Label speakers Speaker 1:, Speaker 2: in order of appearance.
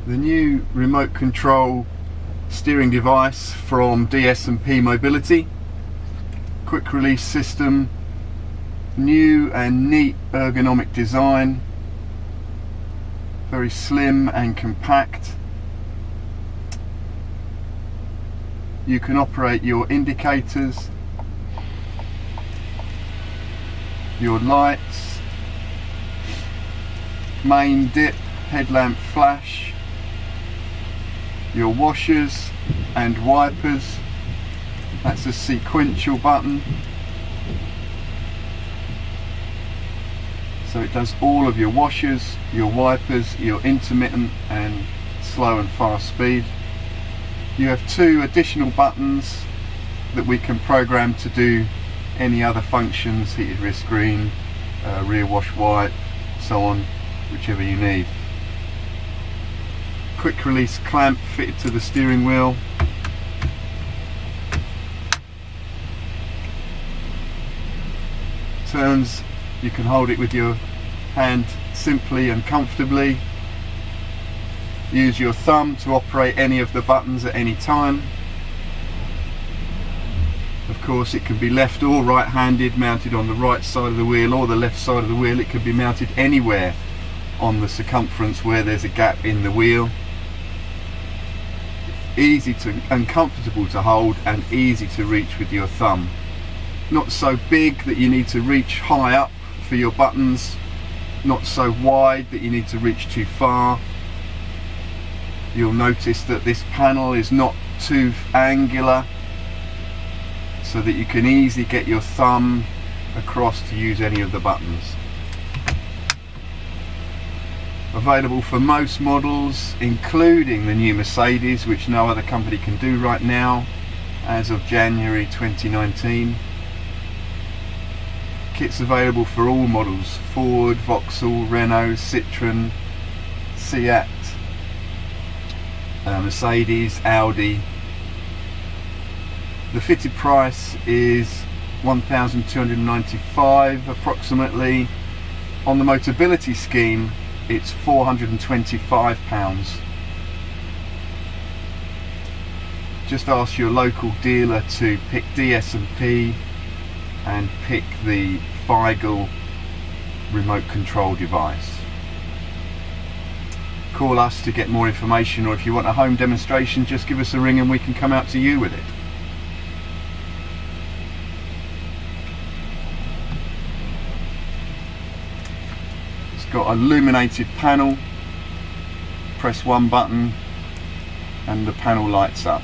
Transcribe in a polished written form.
Speaker 1: The new remote control steering device from DS&P Mobility. Quick release system, new and neat ergonomic design, very slim and compact. You can operate your indicators, your lights, main dip, headlamp flash, your washers and wipers. That's a sequential button, so it does all of your washers, your wipers, your intermittent and slow and fast speed. You have two additional buttons that we can program to do any other functions, heated rear screen, rear wash wipe, so on, whichever you need. Quick release clamp fitted to the steering wheel. Turns, you can hold it with your hand simply and comfortably. Use your thumb to operate any of the buttons at any time. Of course, it can be left or right-handed, mounted on the right side of the wheel or the left side of the wheel. It can be mounted anywhere on the circumference where there's a gap in the wheel. Easy to and comfortable to hold and easy to reach with your thumb. Not so big that you need to reach high up for your buttons, not so wide that you need to reach too far. You'll notice that this panel is not too angular, so that you can easily get your thumb across to use any of the buttons. Available for most models, including the new Mercedes, which no other company can do right now as of January 2019. Kits available for all models: Ford, Vauxhall, Renault, Citroën, Seat, Mercedes, Audi. The fitted price is £1,295 approximately. On the Motability Scheme, it's £425. Just ask your local dealer to pick DS&P and pick the Veigel remote control device. Call us to get more information, or if you want a home demonstration, just give us a ring and we can come out to you with it. It's got an illuminated panel. Press one button and the panel lights up.